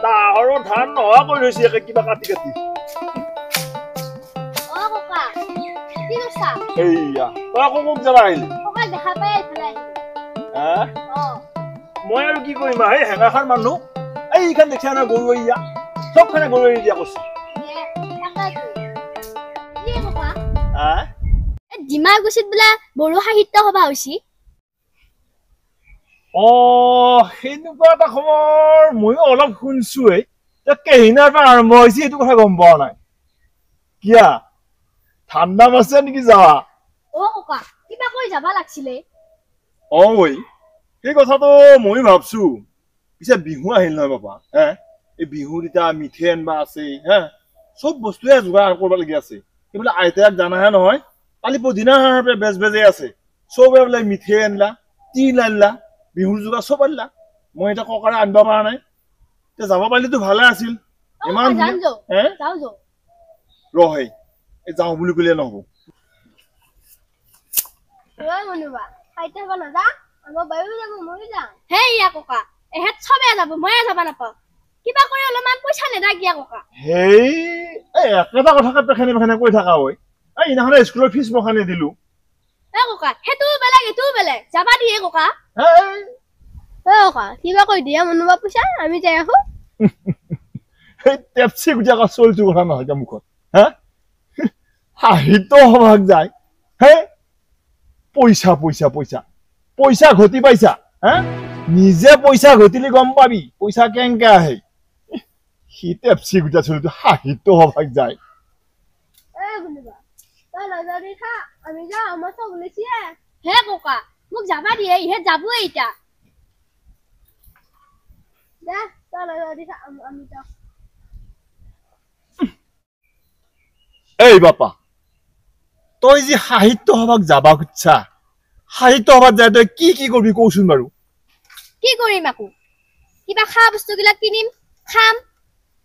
ডাঙৰ ধান নোহোৱা কৰি লৈছে একে কিবা কাটি কাটি এইয়া তই আকৌ মোক যাবা আহিলি মই আৰু কি কৰিম সেই হেঙাখান মানুহ এইখান দেখিছা নহয় গৰু এৰিয়া চবখানে গৰু এৰি দিয়া কৈছে ডিমাকুছিত বোলে বড়ো সাহিত্য সভা হৈছে সেনেকুৱা এটা খবৰ ময়ো অলপ শুনছোৱেই কেহিনাৰ পৰা আৰম্ভ হৈছে সেইটো কথা গম পোৱা নাই কিয়া ঠাণ্ডা আছে নেকি যাবা কিবা কৈ যাবা লাগছিলে ঐ সেই কথাটো মই ভাবছো পিছে বিহু আহিল নহয় বাবা এই বিহুত এতিয়া মিঠে আনবা আছে চব বস্তুৱে যোগাৰ কৰিবলগীয়া আছে সেইবিলাক আইতাক জানাহে নহয় কালি পদিনা বেজ বেজে আছে চবে বোলে মিঠে আনলা তিল আনলা বিহুৰ যোগাৰ চব আনলা মই এতিয়া ককাৰে আনবা পৰা নাই এতিয়া যাব পাৰিলেতো ভালে আছিল ইমান ৰহে যাওঁ বুলি ক'লে নহ'ব একেটা কথাকে পেখানে পেখানে কৈ থাকা হয় এইদিনাখনে স্কুলৰ ফিজ মখানে দিলো কিবা কৈ দিয়া মনোবা পইচা আমি যাই আহো টেপচি গুটিয়াকা চলিটো কথা নহয় মুখত সাহিত্য সভাত যায় পইচা পইচা পইচা পইচা ঘটি পাইছা নিজে পইচা ঘটিলে গম পাবি পইচা কেনেকে আহে সি টেপচি গুটিয়া চলিটো সাহিত্য সভাত যায় মোক যাবা দিয়ে ইহে যাবো এতিয়া এই বাপা তই যে সাহিত্য সভাত যাবা খুচ্ছা সাহিত্য সভাত যায় তই কি কি করবি কৌচোন বাৰু কি কৰিম আকো কিবা খা বস্তু গিলা কিনিম খাম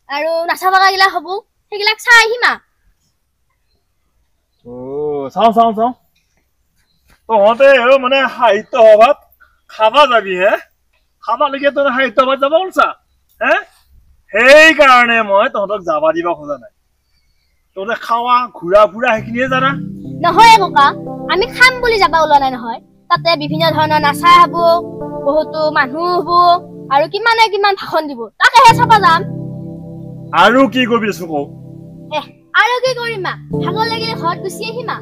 আৰু নাচা বাগা গিলা হব সেইগিলা চাই আহিমা চাও চাও চাও তহঁতে মানে সাহিত্য সভাত খাবা যাবি খাবা লাগি তই সাহিত্য সভাত যাব ওলছা সেইকাৰণে মই তহঁতক যাবা দিবা খোজা নাই তহঁতে খাৱা ঘূৰা ফুৰা সেইখিনিয়ে জানা নহয় ককা আমি খাম বুলি যাবা ওলোৱা নাই নহয় তাতে বিভিন্ন ধৰণৰ নাচা হব বহুতো মানুহ হব আৰু কিমানে কিমান ভাষণ দিব তাকেহে চাবা যাম আৰু কি কৰিবি চকো আৰু কি কৰিমা ভাগৰ লাগিলে ঘৰত গুচি আহিমা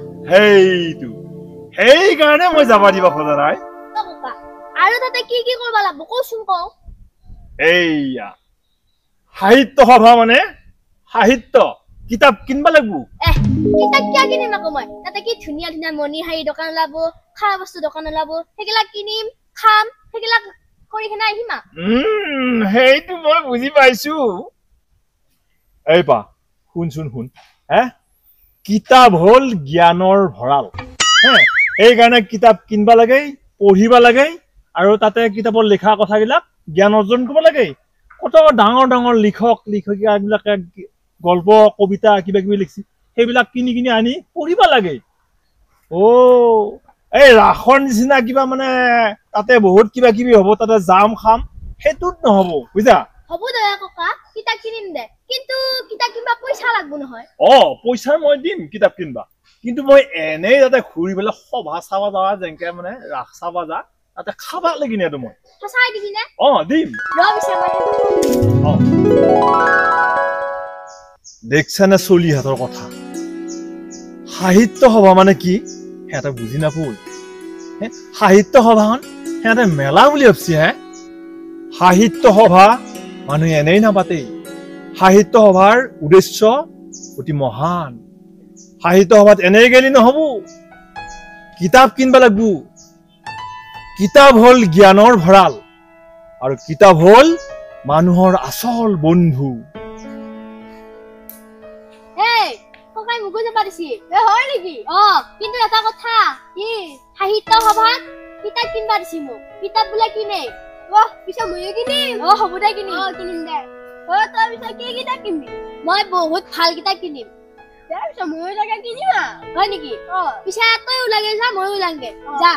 সেইকাৰণে মই যাবা দিবা খোজা নাই ককা আৰু তাতে কি কি কৰিব লাগিব কচোন কওঁ এইয়া সাহিত্য সভা মানে সাহিত্য কিতাপ কিনবা লাগবো কিতাপ কিয়া কিনিম আকৌ মই তাতে কি ধুনীয়া ধুনীয়া মণিহাৰী দোকান ওলাব খোৱা বস্তু দোকান ওলাব সেইগিলা কিনিম খাম সেইগিলা কৰি কিনে আহিমা সেইটো মই বুজি পাইছো এই পা শুন কিতাপ হল জ্ঞানৰ ভঁৰাল এইকাৰণে কিতাপ কিনবা লাগে পঢ়িবা লাগে আৰু তাতে কিতাপৰ লিখা কথাবিলাক জ্ঞান অৰ্জন কৰিব লাগে কত ডাঙৰ ডাঙৰ লিখক লিখকিয়া বিলাকে গল্প কবিতা কিবা কিবি লিখছি সেইবিলাক কিনি কিনি আনি পঢ়িবা লাগে এই ৰাসৰ নিচিনা কিবা মানে তাতে বহুত কিবা কিবি হ'ব তাতে যাম খাম সেইটোত নহব বুজা হ'ব দে ককা কিতাপ কিনিম দে কিন্তু কিতাপ কিনবা পইচা লাগব নহয় পইচা মই দিম কিতাপ কিনবা কিন্তু মই এনেই তাতে ঘূৰি পেলাই সভা চাবা যাৱা যেনকে মানে ৰাস চাবা যা তাতে খাবা লাগি নে মই সঁচাই দিবি নে দিম মই দেখছানে চলি হাতৰ কথা সাহিত্য সভা মানে কি সিহঁতে বুজি নাপায় সাহিত্য সভাখন সিহঁতে মেলা বুলি ভাবছি সাহিত্য সভা মানুহে এনেই নাপাতে সাহিত্য সভাৰ উদ্দেশ্য অতি মহান সাহিত্য সভাত এনেই গেলি নহব কিতাপ কিনবা লাগব কিতাপ হল জ্ঞানৰ ভঁৰাল আৰু কিতাপ হল মানুহৰ আচল বন্ধু ককাই মুগু যাবা দিছি হয় নেকি কিন্তু এটা কথা কি সাহিত্য সভাত কিতাপ কিনবা দিছি মোক কিতাপ বোলে কিনে পিছে মইও কিনিম হ'ব দে কিনিম কিনিম দে তই পিছে কি কিতাপ কিনিবি মই বহুত ভাল কিতাপ কিনিম পিছে মইও লাগে কিনিম হয় নেকি পিছে তই ওলাগে যা মইও ওলাংগে যা